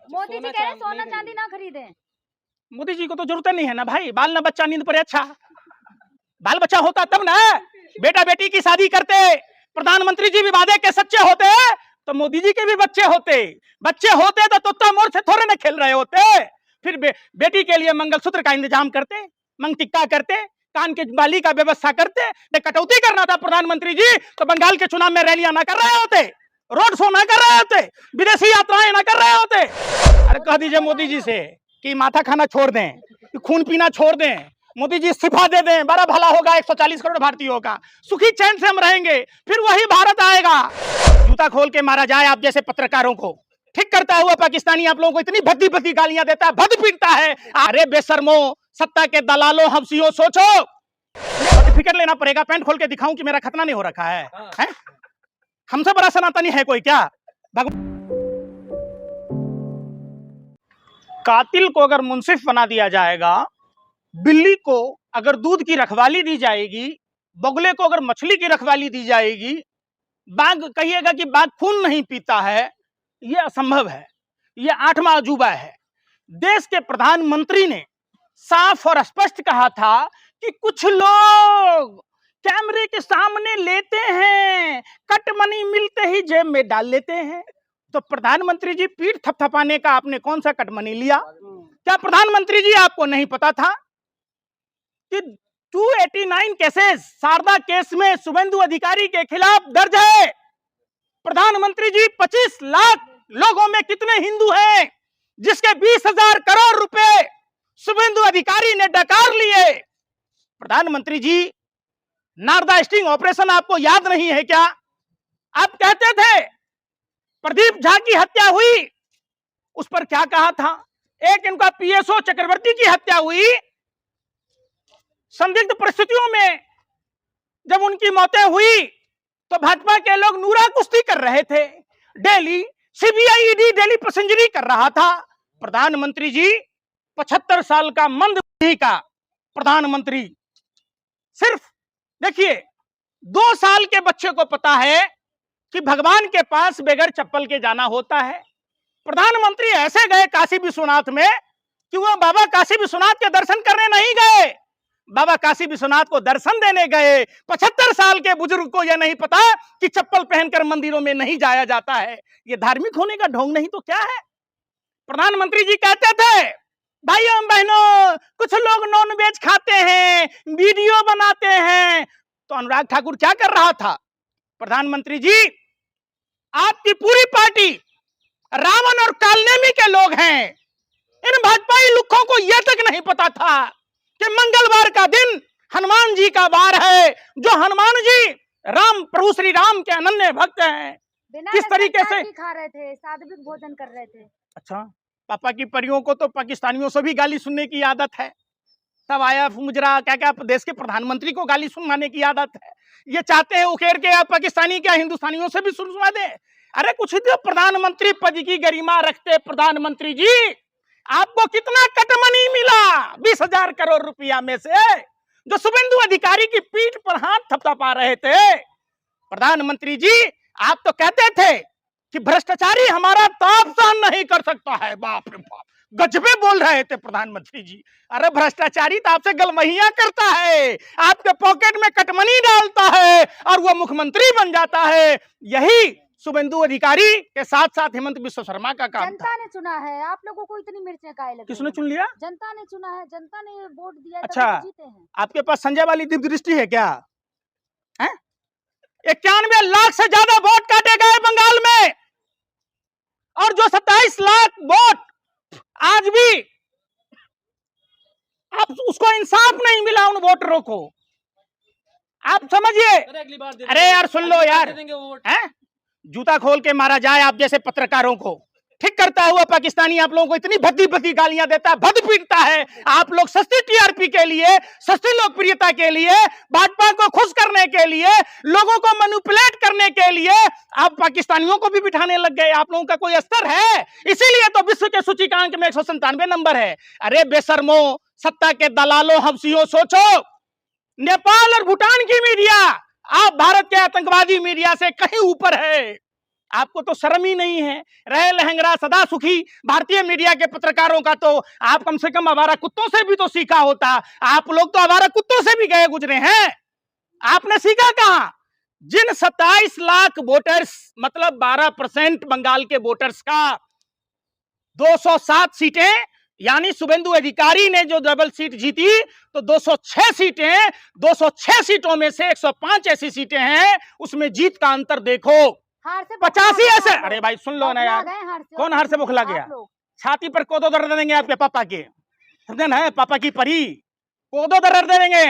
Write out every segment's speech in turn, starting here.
मोदी जी कह रहे हैं सोना चांदी ना खरीदें। मोदी जी को तो जरूरत नहीं है ना भाई, बाल ना बच्चा नींद पर अच्छा, बाल बच्चा होता तब ना बेटा बेटी की शादी करते, प्रधानमंत्री जी भी वादे के सच्चे होते तो मोदी जी के भी बच्चे होते तो तोता मोर से थोड़े ना खेल रहे होते। फिर बेटी के लिए मंगलसूत्र का इंतजाम करते, मंग टिक्का करते, कान के बाली का व्यवस्था करते। कटौती करना था प्रधानमंत्री जी तो बंगाल के चुनाव में रैलियां ना कर रहे होते, रोड शो ना कर रहे होते, विदेशी यात्राएं ना कर रहे होते। अरे कह दीजिए मोदी जी से कि माथा खाना छोड़ दें, खून पीना छोड़ दें, मोदी जी इस्तीफा दे दें, बड़ा भला होगा 140 करोड़ भारतीयों का, सुखी चैन से हम रहेंगे, फिर वही भारत आएगा। जूता खोल के मारा जाए आप जैसे पत्रकारों को। ठीक करता हुआ पाकिस्तानी आप लोगों को इतनी भद्दी भद्दी गालियां देता है, भद पीटता है। अरे बेशर्मो, सत्ता के दलालों, हवसियों, सोचो सर्टिफिकेट लेना पड़ेगा, पैंट खोल के दिखाऊं कि मेरा खतना नहीं हो रखा है? हमसे बड़ा सनातनी है कोई क्या? कातिल को अगर मुंसिफ बना दिया जाएगा, बिल्ली को अगर दूध की रखवाली दी जाएगी, बगुले को अगर मछली की रखवाली दी जाएगी, बाघ कहिएगा कि बाघ खून नहीं पीता है, यह असंभव है, यह 8वां अजूबा है। देश के प्रधानमंत्री ने साफ और स्पष्ट कहा था कि कुछ लोग कैमरे के सामने लेते हैं, कट मनी मिलते ही जेब में डाल लेते हैं। तो प्रधानमंत्री जी, पीठ थपथपाने का आपने कौन सा कट मनी लिया? क्या प्रधानमंत्री जी आपको नहीं पता था कि 289 केसेस शारदा केस में शुभेंदु अधिकारी के खिलाफ दर्ज है? प्रधानमंत्री जी, 25 लाख लोगों में कितने हिंदू हैं जिसके 20,000 करोड़ रुपए शुभेंदु अधिकारी ने डकार लिए? प्रधानमंत्री जी, नारदा स्टिंग ऑपरेशन आपको याद नहीं है क्या? आप कहते थे प्रदीप झा की हत्या हुई, उस पर क्या कहा था? एक इनका पीएसओ चक्रवर्ती की हत्या हुई, संदिग्ध परिस्थितियों में जब उनकी मौतें हुई तो भाजपा के लोग नूरा कुश्ती कर रहे थे, डेली सीबीआई ईडी डेली पैसेंजरी कर रहा था। प्रधानमंत्री जी, 75 साल का मंदबुद्धि का प्रधानमंत्री, सिर्फ देखिए 2 साल के बच्चे को पता है कि भगवान के पास बगैर चप्पल के जाना होता है। प्रधानमंत्री ऐसे गए काशी विश्वनाथ में कि वो बाबा काशी विश्वनाथ के दर्शन करने नहीं गए, बाबा काशी विश्वनाथ को दर्शन देने गए। 75 साल के बुजुर्ग को यह नहीं पता कि चप्पल पहनकर मंदिरों में नहीं जाया जाता है। यह धार्मिक होने का ढोंग नहीं तो क्या है? प्रधानमंत्री जी कहते थे, भाइयों बहनों, कुछ लोग नॉन वेज खाते हैं, वीडियो बनाते हैं। तो अनुराग ठाकुर क्या कर रहा था? प्रधानमंत्री जी, आपकी पूरी पार्टी रावण और कालनेमी के लोग हैं। इन भाजपाई लुक्खों को यह तक नहीं पता था कि मंगलवार का दिन हनुमान जी का वार है, जो हनुमान जी राम, प्रभु श्री राम के अनन्य भक्त हैं। किस तरीके से खा रहे थे, सात्विक भोजन कर रहे थे। अच्छा, पापा की परियों को तो पाकिस्तानियों से भी गाली सुनने की आदत है। तब आया मुजरा, क्या क्या देश के प्रधानमंत्री को गाली सुनवाने की आदत है। ये चाहते हैं उखेड़ के आप पाकिस्तानी क्या हिंदुस्तानियों से भी सुनवा दे। अरे कुछ तो प्रधानमंत्री पद की गरिमा रखते प्रधानमंत्री जी, आपको कितना कटमनी मिला 20,000 करोड़ रुपया में से, जो शुभेंदु अधिकारी की पीठ पर हाथ थपथपा रहे थे? प्रधानमंत्री जी, आप तो कहते थे कि भ्रष्टाचारी हमारा ताप सहन नहीं कर सकता है। बाप रे बाप, गजबे बोल रहे थे प्रधानमंत्री जी। अरे भ्रष्टाचारी तो आपसे गलमहिया करता है, आपके पॉकेट में कटमनी डालता है और वो मुख्यमंत्री बन जाता है। यही शुभेंदु अधिकारी के साथ साथ हेमंत बिश्व शर्मा का काम था। जनता ने चुना है, आप लोगों को इतनी मिर्चें काहे लगी? किसने चुन लिया? जनता ने चुना है, जनता ने वोट दिया। अच्छा, तो जीते हैं। आपके पास संजय वाली दिव्य दृष्टि है क्या? 91 लाख से ज्यादा वोट काटे गए बंगाल में, और जो 27 लाख वोट आज भी आप उसको इंसाफ नहीं मिला उन वोटरों को। आप समझिए। अरे यार सुन लो यार, जूता खोल के मारा जाए आप जैसे पत्रकारों को। ठीक करता हुआ पाकिस्तानी आप लोगों को इतनी भद्दी भद्दी गालियां देता है, भद पीटता है। आप लोग सस्ती टीआरपी के लिए, सस्ती लोकप्रियता के लिए, भाजपा को खुश करने के लिए, लोगों को मैनिपुलेट करने के लिए आप पाकिस्तानियों को भी बिठाने लग गए। आप लोगों का कोई स्तर है? इसीलिए तो विश्व के सूचकांक में 197 नंबर है। अरे बेशर्मो, सत्ता के दलालों, हवसियों, सोचो नेपाल और भूटान की मीडिया आप भारत के आतंकवादी मीडिया से कहीं ऊपर है। आपको तो शर्म ही नहीं है। रहे लहंगरा सदा सुखी भारतीय मीडिया के पत्रकारों का, तो आप कम से कम आवारा कुत्तों से भी तो सीखा होता। आप लोग तो आवारा कुत्तों से भी गए गुजरे हैं, आपने सीखा कहां? जिन 27 लाख वोटर्स मतलब 12% बंगाल के वोटर्स का 207 सीटें, यानी शुभेंदु अधिकारी ने जो डबल सीट जीती तो 206 सीटें, 206 सीटों में से 105 ऐसी सीटें हैं उसमें जीत का अंतर देखो। हार से 85 बौखला ऐसे, गए अरे भाई सुन लो ना यार, कौन हार से आप बौखला गया? लोग। छाती पर कोदो दर्द देंगे आपके पापा के, समझे ना? पापा की परी कोदो दर्द देंगे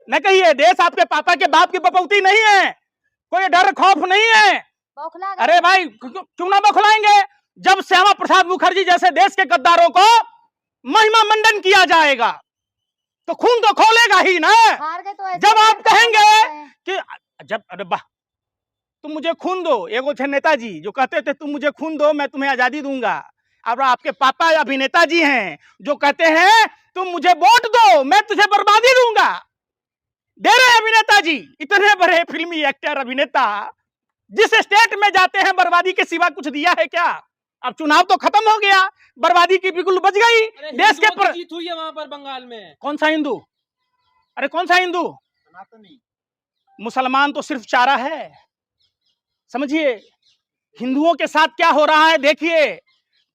न कहिए। देश आपके पापा के बाप की बपौती नहीं है, कोई डर खौफ नहीं है। बौखला गए। अरे भाई क्यों ना बौखलाएंगे? जब श्यामा प्रसाद मुखर्जी जैसे देश के गद्दारों को महिमा मंडन किया जाएगा तो खून तो खोलेगा ही ना। हार गए तो ऐसे जब आप कैसे कहेंगे हैं? कि जब, अरे वाह, तुम मुझे खून दो, एगो थे नेताजी जो कहते थे तुम मुझे खून दो मैं तुम्हें आजादी दूंगा। अब आपके पापा अभिनेता जी हैं जो कहते हैं तुम मुझे वोट दो मैं तुझे बर्बादी दूंगा। दे रहे अभिनेता जी, इतने बड़े फिल्मी एक्टर अभिनेता जिस स्टेट में जाते हैं बर्बादी के सिवा कुछ दिया है क्या? अब चुनाव तो खत्म हो गया, बर्बादी की बिल्कुल बच गई। देश के पर जीत हुई है वहां पर बंगाल में। कौन सा हिंदू? अरे कौन सा हिंदू? मुसलमान तो सिर्फ चारा है, समझिए। हिंदुओं के साथ क्या हो रहा है देखिए,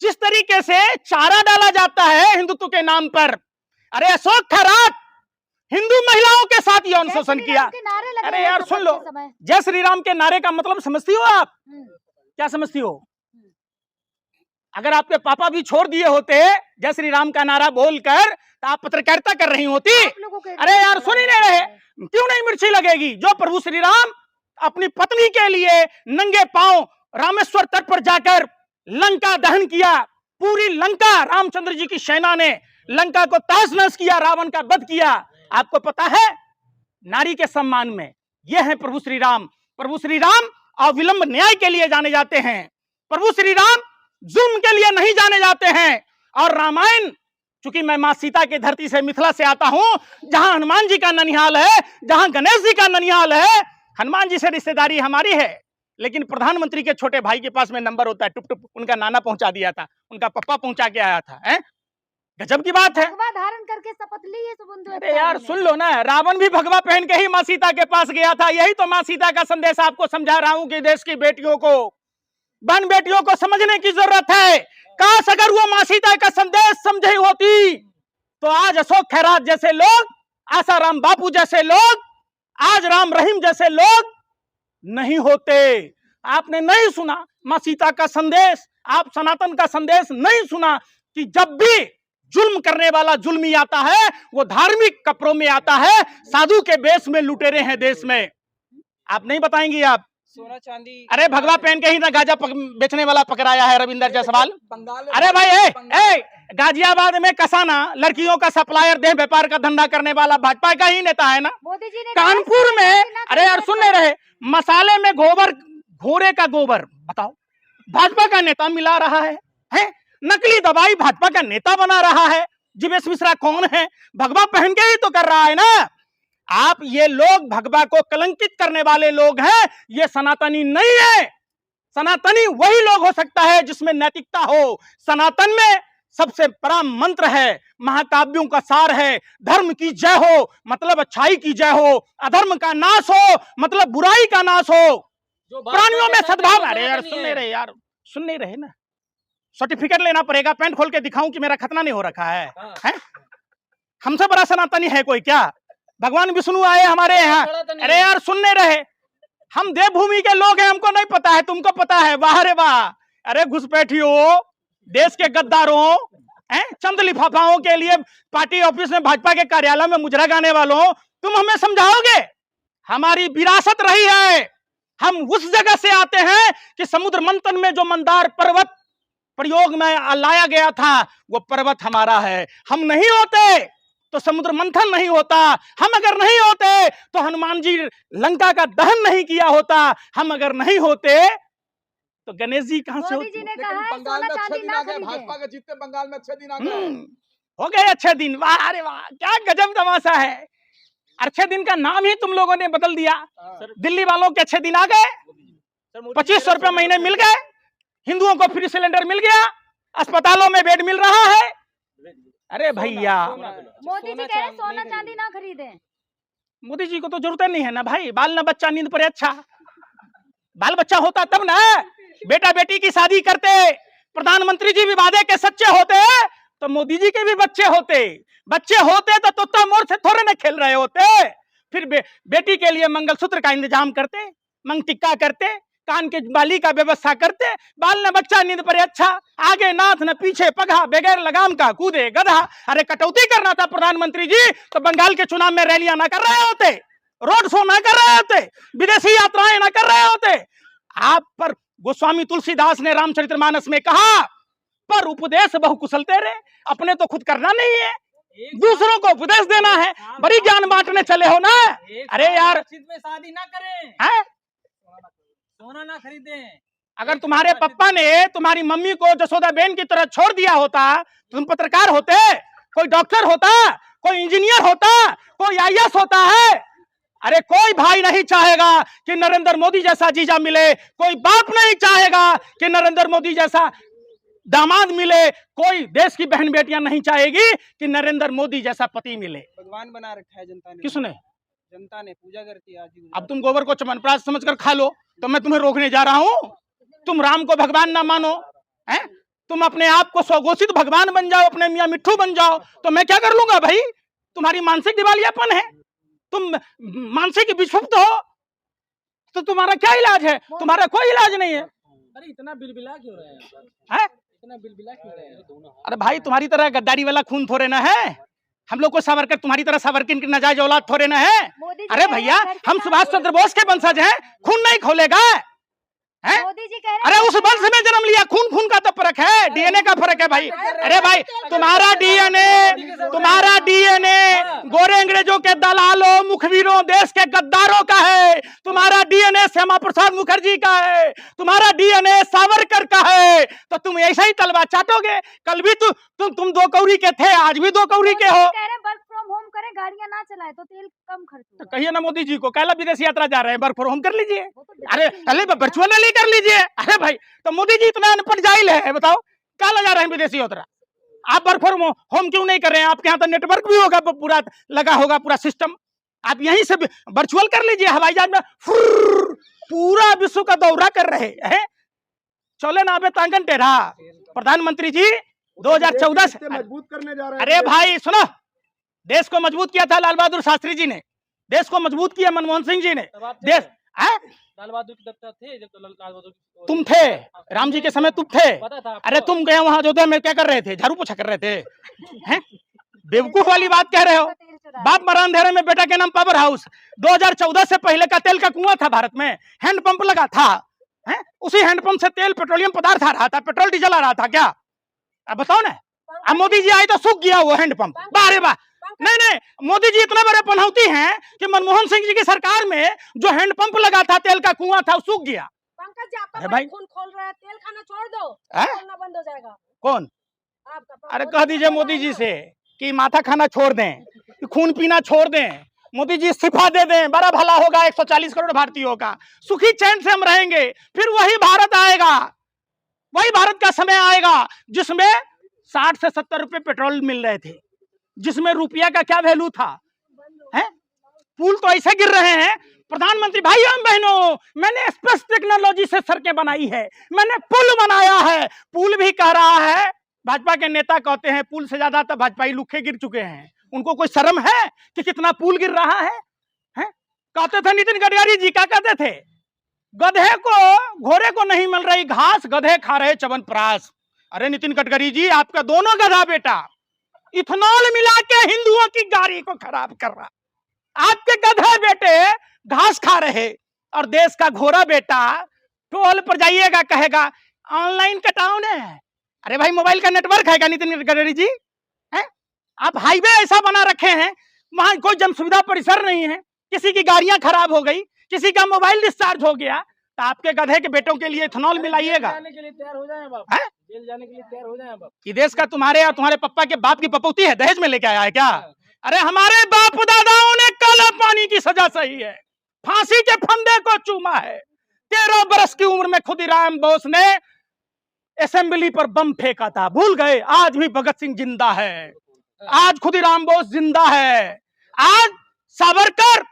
जिस तरीके से चारा डाला जाता है हिंदुत्व के नाम पर। अरे अशोक खराट हिंदू महिलाओं के साथ यौन शोषण किया। अरे यार सुन लो, जय श्री राम के नारे का मतलब समझती हो आप? क्या समझती हो? अगर आपके पापा भी छोड़ दिए होते जय श्री राम का नारा बोलकर तो आप पत्रकारिता कर रही होती। अरे यार सुन ही नहीं रहे, क्यों नहीं मिर्ची लगेगी? जो प्रभु श्री राम अपनी पत्नी के लिए नंगे पांव रामेश्वर तट पर जाकर लंका दहन किया, पूरी लंका रामचंद्र जी की सेना ने लंका को तहस नहस किया, रावण का वध किया। आपको पता है नारी के सम्मान में यह है प्रभु श्री राम। प्रभु श्री राम अविलंब न्याय के लिए जाने जाते हैं, प्रभु श्री राम जुल्म के लिए नहीं जाने जाते हैं। और रामायण, चूंकि मैं मां सीता की धरती से मिथिला से आता हूं, जहां हनुमान जी का ननिहाल है, जहां गणेश जी का ननिहाल है, हनुमान जी से रिश्तेदारी हमारी है, लेकिन प्रधानमंत्री के छोटे भाई के पास में नंबर होता है, टुप टुप उनका नाना पहुंचा दिया था, उनका पप्पा पहुंचा के आया था। हैं? गजब की बात है। भगवा धारण करके शपथ ली है शुभेंदु। अरे यार सुन लो ना, रावण भी भगवा पहन के ही मां सीता के पास गया था। यही तो मां सीता का संदेश आपको समझा रहा हूं कि देश की बेटियों को, बहन बेटियों को समझने की जरूरत है। काश अगर वो मां सीता का संदेश समझी होती तो आज अशोक खैरात जैसे लोग, आसाराम बापू जैसे लोग, आज राम रहीम जैसे लोग नहीं होते। आपने नहीं सुना मां सीता का संदेश, आप सनातन का संदेश नहीं सुना कि जब भी जुल्म करने वाला जुल्मी आता है वो धार्मिक कपड़ों में आता है, साधु के बेस में लुटेरे हैं देश में। आप नहीं बताएंगी? आप सोना चांदी, अरे भगवा पहन के ही ना गांजा बेचने वाला पकड़ाया है रविंदर जायसवाल। अरे भाई गाजियाबाद में कसाना लड़कियों का सप्लायर देह व्यापार का धंधा करने वाला भाजपा का ही नेता है ना। मोदी जी ने कानपुर में, अरे यार सुन नहीं रहे, मसाले में गोबर, घोड़े का गोबर, बताओ भाजपा का नेता मिला रहा है? नकली दवाई भाजपा का नेता बना रहा है। जीवेश मिश्रा कौन है? भगवा पहन के ही तो कर रहा है ना। आप ये लोग भगवा को कलंकित करने वाले लोग हैं, ये सनातनी नहीं है। सनातनी वही लोग हो सकता है जिसमें नैतिकता हो। सनातन में सबसे बड़ा मंत्र है, महाकाव्यों का सार है, धर्म की जय हो मतलब अच्छाई की जय हो, अधर्म का नाश हो मतलब बुराई का नाश हो, प्राणियों में सद्भाव। अरे यार सुन नहीं रहे, यार सुन नहीं रहे ना। सर्टिफिकेट लेना पड़ेगा, पैंट खोल के दिखाऊं कि मेरा खतना नहीं हो रखा है? हमसे बड़ा सनातनी है कोई क्या? भगवान विष्णु आए हमारे यहाँ। अरे यार सुन नहीं रहे, हम देवभूमि के लोग हैं, हमको नहीं पता है, तुमको पता है? वाह रे वाह। अरे घुसपैठियों, देश के गद्दारों, चंद लिफाफाओं के लिए पार्टी ऑफिस में भाजपा के कार्यालय में मुजरा गाने वालों, तुम हमें समझाओगे? हमारी विरासत रही है, हम उस जगह से आते हैं कि समुद्र मंथन में जो मंदार पर्वत प्रयोग में लाया गया था वो पर्वत हमारा है। हम नहीं होते तो समुद्र मंथन नहीं होता, हम अगर नहीं होते तो हनुमान जी लंका का दहन नहीं किया होता, हम अगर नहीं होते तो गणेश जी कहां से होते? मोदी जी ने कहा है सोना चांदी ना खरीदें। भाजपा के जीतते बंगाल में अच्छे दिन आ गए। हो गए अच्छे दिन। वाह अरे वाह, क्या गजब तमाशा है। अच्छे दिन का नाम ही तुम लोगों ने बदल दिया। दिल्ली वालों के अच्छे दिन आ गए, 2500 रुपये महीने मिल गए, हिंदुओं को फ्री सिलेंडर मिल गया, अस्पतालों में बेड मिल रहा है। अरे भैया, मोदी जी कह रहे हैं सोना चांदी ना खरीदें। मोदी जी को तो जरूरत नहीं है ना भाई, बाल न बच्चा नींद पर अच्छा। बाल बच्चा होता तब ना बेटा बेटी की शादी करते, प्रधानमंत्री जी भी वादे के सच्चे होते तो मोदी जी के भी बच्चे होते। बच्चे होते तो तोता मोर से थोड़े ना खेल रहे होते। फिर बेटी के लिए मंगलसूत्र का इंतजाम करते, मंग टिक्का करते, कान के बाली का व्यवस्था करते। बाल न बच्चा नींद पर अच्छा, आगे नाथ न पीछे पगहा, बगैर लगाम का कूदे गधा। अरे कटौती करना था प्रधानमंत्री जी तो बंगाल के चुनाव में रैलियां ना कर रहे होते, रोड शो ना कर रहे होते, विदेशी यात्राएं ना कर रहे होते। आप पर गोस्वामी तुलसीदास ने रामचरितमानस में कहा, पर उपदेश बहु कुशल तेरे, अपने तो खुद करना नहीं है, दूसरों को उपदेश देना है। बड़ी ज्ञान बांटने चले हो ना। अरे यार, में शादी ना करें, है? सोना ना खरीदें। अगर तुम्हारे पापा ने तुम्हारी मम्मी को जसोदा बेन की तरह छोड़ दिया होता, तुम पत्रकार होते, कोई डॉक्टर होता, कोई इंजीनियर होता, कोई आईएएस होता है। अरे कोई भाई नहीं चाहेगा कि नरेंद्र मोदी जैसा जीजा मिले, कोई बाप नहीं चाहेगा कि नरेंद्र मोदी जैसा दामाद मिले, कोई देश की बहन बेटियां नहीं चाहेगी कि नरेंद्र मोदी जैसा पति मिले। भगवान बना रखा है जनता ने। किसने? जनता ने पूजा करती है आज भी। अब तुम गोबर को च्यवनप्राश समझकर खा लो तो मैं तुम्हें रोकने जा रहा हूं? तुम राम को भगवान ना मानो, हैं? तुम अपने आप को स्वघोषित भगवान बन जाओ, अपने मियां मिट्ठू बन जाओ, तो मैं क्या कर लूंगा भाई? तुम्हारी मानसिक दिवालियापन है, तुम मानसिक विक्षुब्ध हो, तो तुम्हारा क्या इलाज है? तुम्हारा कोई इलाज नहीं है। अरे इतना बिलबिला क्यों रहे हैं? इतना बिलबिला क्यों रहे हैं? अरे भाई, तुम्हारी तरह गद्दारी वाला खून थोड़े ना है हम लोग को। सावरकर तुम्हारी तरह सावरकर की नाजायज औलाद थोड़े ना है। अरे भैया, हम सुभाष चंद्र बोस के वंशज हैं, खून नहीं खोलेगा है? मोदी जी कह रहे हैं अरे उस वंश में जन्म लिया, खून का तो फर्क है, डीएनए का फर्क है भाई। अरे भाई, तुम्हारा डीएनए गोरे अंग्रेजों के दलालों, मुखबिरों, देश के गद्दारों का है। तुम्हारा डीएनए श्यामा प्रसाद मुखर्जी का है, तुम्हारा डीएनए सावरकर का है। तो तुम ऐसा ही तलवा चाटोगे। कल भी तुम 2 कौड़ी के थे, आज भी 2 कौड़ी के हो। कह रहे हैं वर्क फ्रॉम होम करें, गाड़ियां ना चलाए तो तेल कम खर्च तो होगा। कहिए ना मोदी जी को, कैला विदेश यात्रा जा रहे हैं, वर्क फ्रॉम होम कर लीजिए। वो तो अरे पहले वर्चुअली कर लीजिए। अरे भाई, तो मोदी जी इतना अनपढ़ जाहिल है, बताओ क्या ले जा रहे हैं विदेशी यात्रा? आप वर्क फ्रॉम होम क्यों नहीं कर रहे हैं? आपके यहाँ तो नेटवर्क भी होगा, पूरा लगा होगा पूरा सिस्टम, आप यहीं से वर्चुअल कर लीजिए। हवाई जहाज में पूरा विश्व का दौरा कर रहे हैं, चले ना बे तांगन टेढ़ा। प्रधानमंत्री जी 2014 से मजबूत करने जा रहे हैं। अरे भाई सुनो, देश को मजबूत किया था लाल बहादुर शास्त्री जी ने, देश को मजबूत किया मनमोहन सिंह जी ने। देश लाल बहादुर की दफ्तर थे जब तो लाल बहादुर तुम थे, राम जी के समय तुम थे। पता था। अरे तुम गए वहां अयोध्या में क्या कर रहे थे? झाड़ू पोछा कर रहे थे हैं? बेवकूफ वाली बात कह रहे हो। बाप मरा अंधेरे में, बेटा के नाम पावर हाउस। 2014 से पहले का तेल का कुआं था भारत में, हैंडपंप लगा था, हैं? उसी हैंडपंप से तेल पेट्रोलियम पदार्थ आ रहा था, पेट्रोल डीजल आ रहा था क्या? अब बताओ ना। अब मोदी जी आए तो सूख गया वो हैंडपंप। बारे वाह, नहीं, मोदी जी इतने बड़े पनौती हैं कि मनमोहन सिंह जी की सरकार में जो हैंडपंप लगा था, तेल का कुआं था, वो सूख गया। पंकज जी, आपका भाई, खून खोल रहा है, तेल खाना छोड़ दो, है? खोलना बंद हो जाएगा कौन? आपका। अरे कह दीजिए मोदी जी से कि माथा खाना छोड़ दें, कि खून पीना छोड़ दें। मोदी जी इस्तीफा दे दें, बड़ा भला होगा 140 करोड़ भारतीयों का। सुखी चैन से हम रहेंगे। फिर वही भारत आएगा, वही भारत का समय आएगा जिसमें 60 से 70 रुपए पेट्रोल मिल रहे थे, जिसमें रुपया का क्या वैल्यू था, है? पुल तो ऐसे गिर रहे हैं। प्रधानमंत्री भाइयों बहनों, मैंने स्पेस टेक्नोलॉजी से सड़कें बनाई है, मैंने पुल बनाया है। पुल भी कह रहा है, भाजपा के नेता कहते हैं पुल से ज्यादा तो भाजपाई लुखे गिर चुके हैं। उनको कोई शर्म है कि कितना पुल गिर रहा है? कहते थे नितिन गडकरी जी, क्या कहते थे? गधे को, घोड़े को नहीं मिल रही घास, गधे खा रहे च्यवनप्राश। अरे नितिन गडकरी जी, आपका दोनों गधा बेटा इथेनॉल मिला के हिंदुओं की गाड़ी को खराब कर रहा। आपके गधे बेटे घास खा रहे और देश का घोड़ा बेटा टोल पर जाइएगा कहेगा ऑनलाइन कटाओ ने। अरे भाई, मोबाइल का नेटवर्क है क्या नितिन गडकरी जी? हैं? आप हाईवे ऐसा बना रखे हैं, वहां कोई जन सुविधा परिसर नहीं है, किसी की गाड़ियां खराब हो गई, किसी का मोबाइल डिस्चार्ज हो गया, तो आपके गधे के बेटों के लिए इथेनॉल मिलाइएगा। जाने के लिए तैयार हो जाए बाप, जेल जाने के लिए तैयार हो जाए बाप। कि देश का तुम्हारे और तुम्हारे पप्पा के बाप की पपौती है, दहेज में लेके आया है क्या? अरे हमारे बाप दादाओं ने काला पानी की सजा सही है, फांसी के फंदे को चूमा है, 13 बरस की उम्र में खुदीराम बोस ने असेंबली पर बम फेंका था, भूल गए? आज भी भगत सिंह जिंदा है, आज खुदीराम बोस जिंदा है, आज सावरकर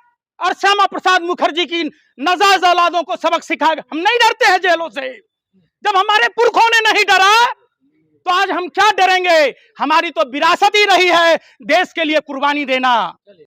और श्यामा प्रसाद मुखर्जी की नजायज औलादों को सबक सिखाएगा। हम नहीं डरते हैं जेलों से। जब हमारे पुरखों ने नहीं डरा तो आज हम क्या डरेंगे? हमारी तो विरासत ही रही है देश के लिए कुर्बानी देना।